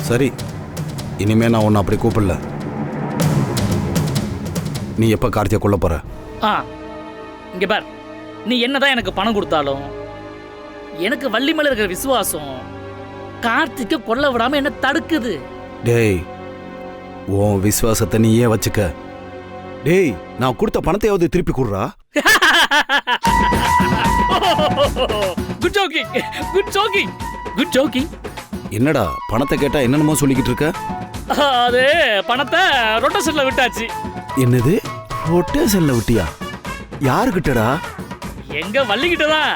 சரி, இனிமே நான் உன்னை அப்படி கூப்பிடல. நீ எப்ப கார்த்தியை கொல்ல போற? இங்க பார், நீ என்னதான் எனக்கு பணம் கொடுத்தாலும் எனக்கு வள்ளி மேல இருக்கிற விசுவாசம் கார்த்திக்க கொல்ல விடாம என்ன தடுக்குது. டேய், உன் விசுவாசத்தை நீ ஏன் வச்சுக்க? டேய், நான் கொடுத்த பணத்தையாவது திருப்பி கொடுறா. Good jogging, good jogging, good jogging. என்னடா பணத்தை கேட்டா என்னென்னமோ சொல்லிக்கிட்டு இருக்க? அது பணத்தை ரொட்டேஷன்ல விட்டாச்சு. என்னது ரொட்டேஷன்ல விட்டியா? யாருக்கிட்டடா? எங்க வள்ளிக்கிட்டதான்.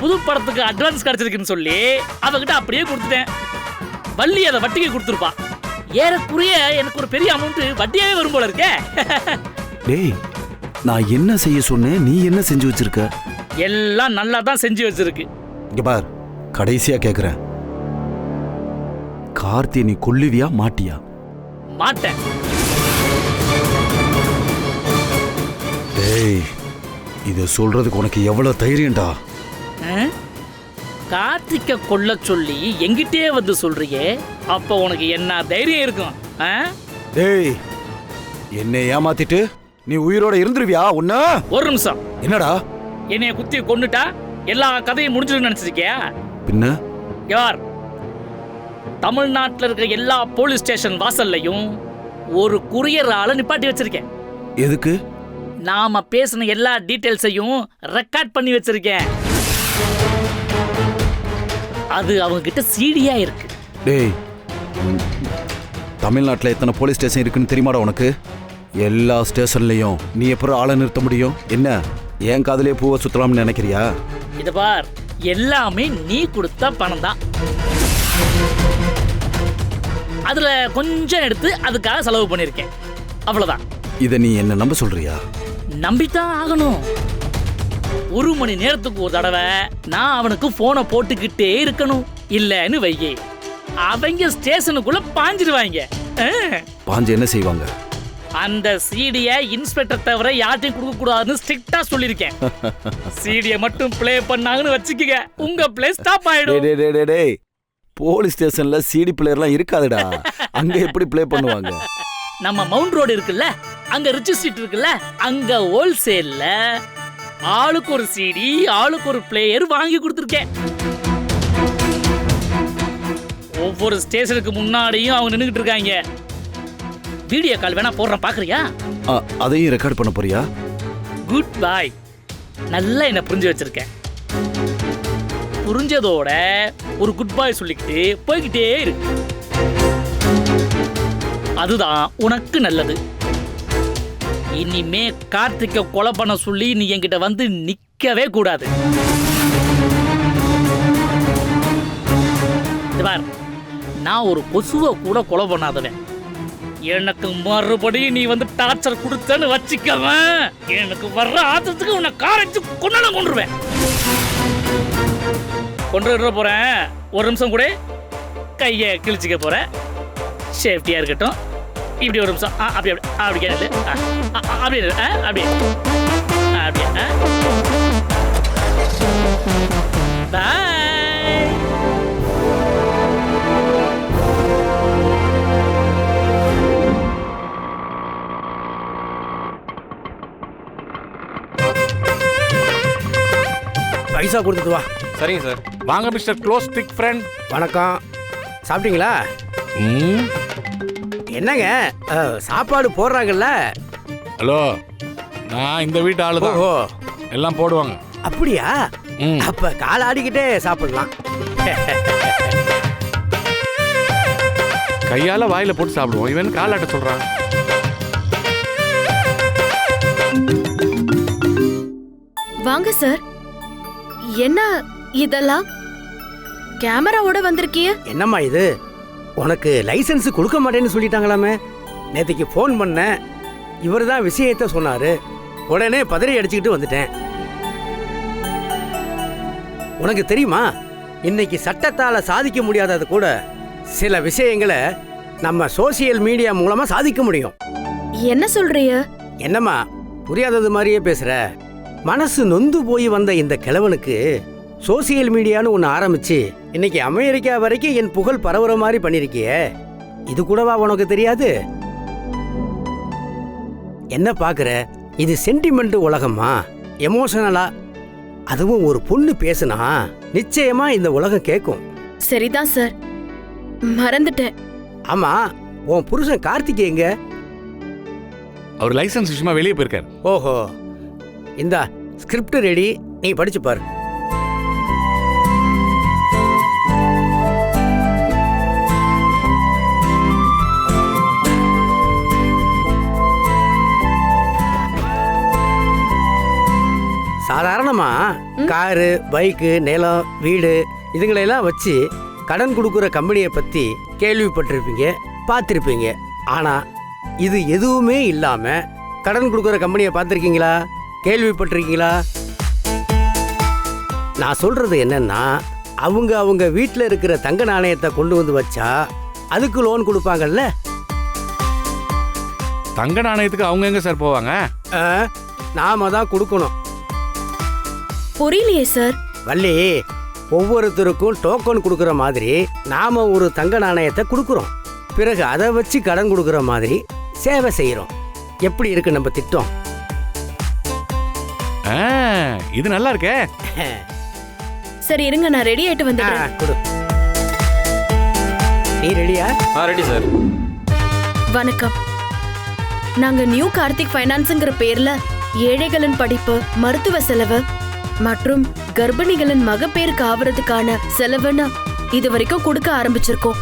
புது படத்துக்கு அட்வான்ஸ் கிடைச்சிருக்குன்னு சொல்லி அவகிட்ட அப்படியே கொடுத்துட்டேன். வள்ளி அதை வட்டிக்கு கொடுத்துருப்பா. ஏறக்குறைய எனக்கு ஒரு பெரிய அமௌண்ட் வட்டியாவே வரும் போல இருக்கே. டேய், நான் என்ன செய்ய சொன்னேன், நீ என்ன செஞ்சு வச்சிருக்க? எல்லாம் நல்லா தான் செஞ்சு வச்சிருக்கு. இங்க பார், கடைசியா கேக்குறேன், கார்த்தியை நீ கொல்லுவியா மாட்டியா? மாட்டேன். டேய், இத சொல்றதுக்கு உனக்கு எவ்வளவு தைரியம்டா? கார்த்திக்க கொல்ல சொல்லி எங்கிட்டே வந்து சொல்றியே, அப்ப உனக்கு என்ன தைரியம் இருக்கும்? டேய், என்னை ஏமாத்திட்டு நீ உயிரோட இருந்துருவியா? உன்ன ஒரு நிமிஷம். என்னடா? என்னைய குத்தி கொன்னுட்டா எல்லா கதையும் முடிஞ்சிடும் நினைச்சிருக்கியா? பின்ன யார்? தமிழ்நாட்டில் இருக்கிற எல்லா போலீஸ் ஸ்டேஷன் வாசல்லையும் ஒரு குரியர் ஆளை நிப்பாட்டி வச்சிருக்கேன். எதுக்கு? நாம பேசின எல்லா டீடைல்ஸையும் ரெக்கார்ட் பண்ணி வச்சிருக்கேன். அது அவங்க கிட்ட சீடியா இருக்கு. டேய், தமிழ்நாட்டில் எத்தனை போலீஸ் ஸ்டேஷன் இருக்குன்னு தெரியுமாடா உனக்கு? எல்லா ஸ்டேஷன்லயும் நீ எப்பறம் ஆளை நிறுத்த முடியும்? என்ன என் காதலே பூவை சுத்தலாம்னு நினைக்கிறியா? இது பார், எல்லாமே நீ கொடுத்த பணம் தான். அதுல கொஞ்சம் எடுத்து அதுக்காக செலவு பண்ணிருக்கேன், அவ்வளவுதான். இத நீ என்ன நம்ப சொல்றியா? நம்பித்தான் ஆகணும். ஒரு மணி நேரத்துக்கு ஒரு தடவை நான் அவனுக்கு போனை போட்டுக்கிட்டே இருக்கணும். இல்லன்னு வையே, அவங்க ஸ்டேஷனுக்குள்ள பாஞ்சிருவாங்க. பாஞ்சு என்ன செய்வாங்க? அந்த சீடிய இன்ஸ்பெக்டர் தவிர யார்ட்டையும் கொடுக்க கூடாதுன்னு ஸ்ட்ரிக்ட்டா சொல்லிருக்கேன். சீடிய மட்டும் ப்ளே பண்ணாங்கன்னு வச்சுக்கங்க, உங்க ப்ளே ஸ்டாப் ஆயிடும். டேய், போலீஸ் ஸ்டேஷன்ல சிடி பிளேயர்லாம் இருக்காதுடா. அங்க எப்படி ப்ளே பண்ணுவாங்க? நம்ம மவுண்ட் ரோடு இருக்குல்ல, அங்க ரிச் ஸ்ட்ரீட் இருக்குல்ல, அங்க ஹோல்சேல்ல ஆளுக்கு ஒரு சிடி, ஆளுக்கு ஒரு பிளேயர் வாங்கி கொடுத்துருக்கேன். ஒவ்வொரு ஸ்டேஷனுக்கு முன்னாடியும் அவங்க நின்னுகிட்டு இருக்காங்க. வீடியோ கால் வேணா போடுறேன், பாக்குறியா? அதையும் ரெக்கார்ட் பண்ண போறியா? குட் பாய். நல்லா என்ன புரிஞ்சு வச்சிருக்கேன். புரிஞ்சதோட ஒரு குட் பாய் சொல்லிக்கிட்டு போய்கிட்டே இருக்கு. அதுதான் உனக்கு நல்லது. இனிமே கார்த்திக்க கொலை பண்ண சொல்லி நீ என்கிட்ட வந்து நிக்கவே கூடாது. நான் ஒரு கொசுவை கூட கொலை பண்ணாதவன். எனக்கு மறுபடியும் நீ வந்து டார்ச்சர் கொடுத்தன்னு வச்சுக்கவன், எனக்கு வர்ற ஆத்திரத்துக்கு உன்னை காரைச்சு கொண்டாட கொண்டுருவேன். கொண்டு போறேன். ஒரு நிமிஷம் கூட கையை கிழிச்சிக்க போறேன். சேஃப்டியா இருக்கட்டும். இப்படி ஒரு நிமிஷம். அப்படி அப்படி அப்படி கேட்டு அப்படி அப்படி அப்படியே. பாய். பைசா கொடுத்துட்டு வா. சரிங்க சார். வாங்க மிஸ்டர் க்ளோஸ் திக் ஃப்ரெண்ட். வணக்கம். சாப்பிட்டீங்களா? என்னங்க சாப்பாடு போடுறாங்கல்ல? ஹலோ, நான் இந்த வீட்டு ஆளு தான். எல்லாம் போடுவாங்க. அப்படியா? அப்ப கால் ஆடிக்கிட்டே சாப்பிடலாம். கையால வாயில போட்டு சாப்பிடுவோம். இவன் காலாட்ட சொல்றான். வாங்க சார். என்ன இதெல்லாம் கேமராவோட வந்திருக்கிய? என்னம்மா இது? உனக்கு லைசன்ஸ் கொடுக்க மாட்டேன்னு சொல்லிட்டாங்களாமே. நேற்றுக்கு ஃபோன் பண்ண, இவர் தான் விஷயத்த சொன்னாரு. உடனே பதறி அடிச்சுக்கிட்டு வந்துட்டேன். உனக்கு தெரியுமா, இன்னைக்கு சட்டத்தால் சாதிக்க முடியாதது கூட சில விஷயங்களை நம்ம சோசியல் மீடியா மூலமா சாதிக்க முடியும். என்ன சொல்றீங்க? என்னம்மா புரியாதது மாதிரியே பேசுற? மனசு நொந்து போய் வந்த இந்த கிழவனுக்கு சோசியல் மீடியான்னு ஒன்று ஆரம்பிச்சு இன்னைக்கு அமெரிக்கா வரைக்கும் என் புகழ் பரவுற மாதிரி பண்ணிருக்கியே, இது கூடவா உனக்கு தெரியாது? என்ன பாக்குற? இது சென்டிமெண்ட் உலகமா, எமோஷனலா? அதுவும் ஒரு பொண்ணு பேசுனா நிச்சயமா இந்த உலகம் கேட்கும். சரிதான் சார், மறந்துட்டேன். ஆமா, உன் புருஷன் கார்த்திக் எங்க? அவர் லைசன்ஸ் விஷயமா வெளியே போயிருக்காரு. ஓஹோ, இந்த ஸ்கிரிப்ட் ரெடி, நீ படிச்சு பாரு. சாதாரணமா காரு, பைக்கு, நிலம், வீடு இதுங்களெல்லாம் வச்சு கடன் கொடுக்குற கம்பெனியை பத்தி கேள்விப்பட்டிருப்பீங்க, பார்த்துருப்பீங்க. ஆனா இது எதுவுமே இல்லாம கடன் கொடுக்குற கம்பெனியை பார்த்துருக்கீங்களா, கேள்விப்பட்டிருக்கீங்களா? நான் சொல்றது என்னன்னா, அவங்க வீட்டில் இருக்கிற தங்க நாணயத்தை கொண்டு வந்து வச்சா அதுக்கு லோன் கொடுப்பாங்கல்ல. தங்க நாணயத்துக்கு அவங்க எங்க சார் போவாங்க? நாம தான் கொடுக்கணும். புரியலையே சார். வள்ளி, ஒவ்வொருத்தருக்கும் டோக்கன் கொடுக்குற மாதிரி நாம ஒரு தங்க நாணயத்தை கொடுக்குறோம். பிறகு அதை வச்சு கடன் கொடுக்குற மாதிரி சேவை செய்யறோம். எப்படி இருக்கு நம்ம திட்டம்? இது நல்லா இருக்கே. சரி இருங்க, நான் ரெடி ஆயிட்டு வந்துடுறேன். கொடு. நீ ரெடியா? Ready sir. வணக்கம். நாங்க நியூ கார்த்திக் ஃபைனான்ஸ்ங்கிற பேர்ல ஏழைகளின் படிப்பு, மருத்துவ செலவு மற்றும் கர்ப்பிணிகளின் மகப்பேறுக்கு ஆவறதுக்கான செலவுன்னு இது வரைக்கும் கொடுக்க ஆரம்பிச்சிருக்கோம்.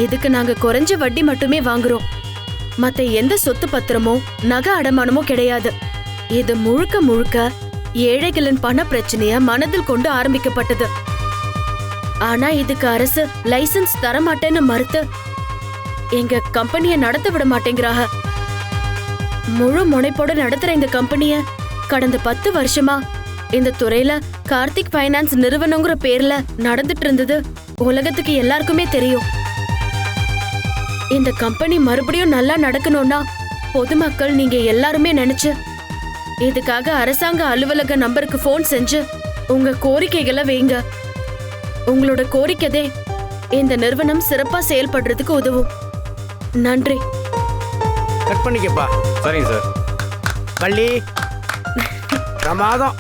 இதுக்கு நாங்க குறைஞ்ச வட்டி மட்டுமே வாங்குறோம். மத்த எந்த சொத்து பத்திரமோ நகை அடமானமோ கிடையாது. இது முழுக்க முழுக்க ஏழைகளின் பண பிரச்சனைய மனதில் கொண்டு ஆரம்பிக்கப்பட்டது. ஆனா இதுக்கு அரசு லைசன்ஸ் தரமாட்டேன்னு மறுத்து எங்க கம்பெனிய நடத்த விட மாட்டேங்கிறாங்க. முழு முனைப்போட நடத்துற இந்த கம்பெனிய கடந்த 10 வருஷமா இந்த துறையில கார்த்திக் ஃபைனான்ஸ் நிறுவனங்கிற பேர்ல நடந்துட்டு இருந்தது உலகத்துக்கு எல்லாருக்குமே தெரியும். இந்த கம்பெனி மறுபடியும் நல்லா நடக்கணும்னா பொதுமக்கள் நீங்க எல்லாருமே நினைச்சு இதுக்காக அரசாங்க அலுவலக நம்பருக்கு போன் செஞ்சு உங்க கோரிக்கைகளை வைங்க. உங்களோட கோரிக்கைதே இந்த நிறுவனம் சிறப்பா செயல்படுறதுக்கு உதவும். நன்றி. கட் பண்ணிக்கப்பா. சரிங்க சார். வள்ளி, பிரமாதம்.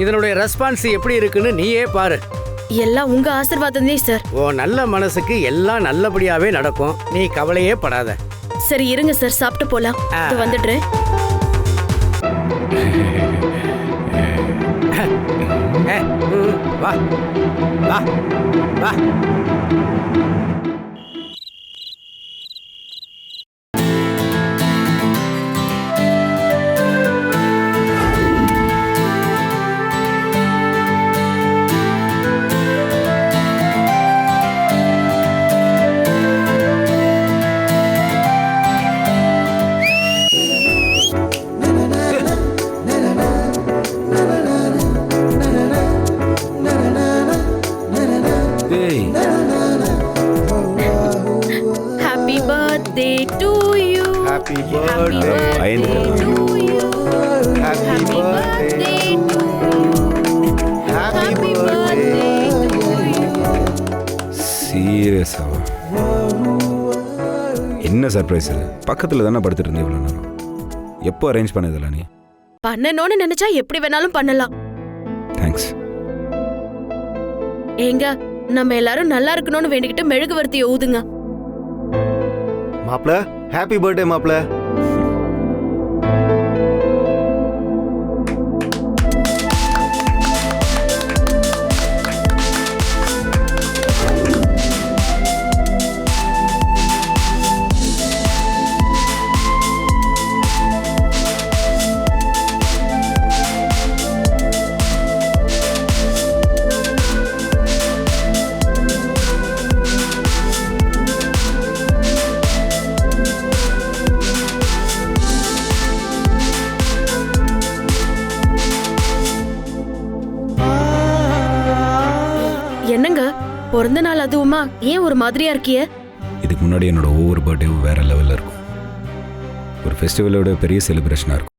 இதனுடைய ரெஸ்பான்ஸ் எப்படி இருக்குன்னு நீயே பாரு. எல்லாம் உங்க ஆசீர்வாதம் தான் சார். ஓ நல்ல மனசுக்கு எல்லாம் நல்லபடியாவே நடக்கும், நீ கவலையே படாத. சரி இருங்க சார், சாப்பிட்டு போலாம். வந்துடுறேன். வா வா வா. Happy birthday to you. Happy birthday to you. Happy birthday to you. Happy birthday to you. சீரியஸாவா? என்ன சர்ப்ரைஸ் இது? பக்கத்தில் தானே படுத்துட்டு இருந்தேன் இவ்வளோ நேரம். எப்போ அரேஞ்ச் பண்ணதில்ல நீ? பண்ணணும்னு நினைச்சா எப்படி வேணாலும் பண்ணலாம். தேங்க்ஸ். ஏங்க, நம்ம எல்லாரும் நல்லா இருக்கணும்னு வேண்டிக்கிட்டு மெழுகுவர்த்தியை ஊதுங்க. மாப்ள, ஹாப்பி பர்த்டே மாப்ள. என்னங்க, பிறந்த நாள் அதுவுமா? ஏன் ஒரு மாதிரியா இருக்கிய? இதுக்கு முன்னாடி என்னோட ஒவ்வொரு பர்த்டேவும் வேற லெவலில் இருக்கும். ஒரு ஃபெஸ்டிவலோட பெரிய செலிப்ரேஷனாக இருக்கும்.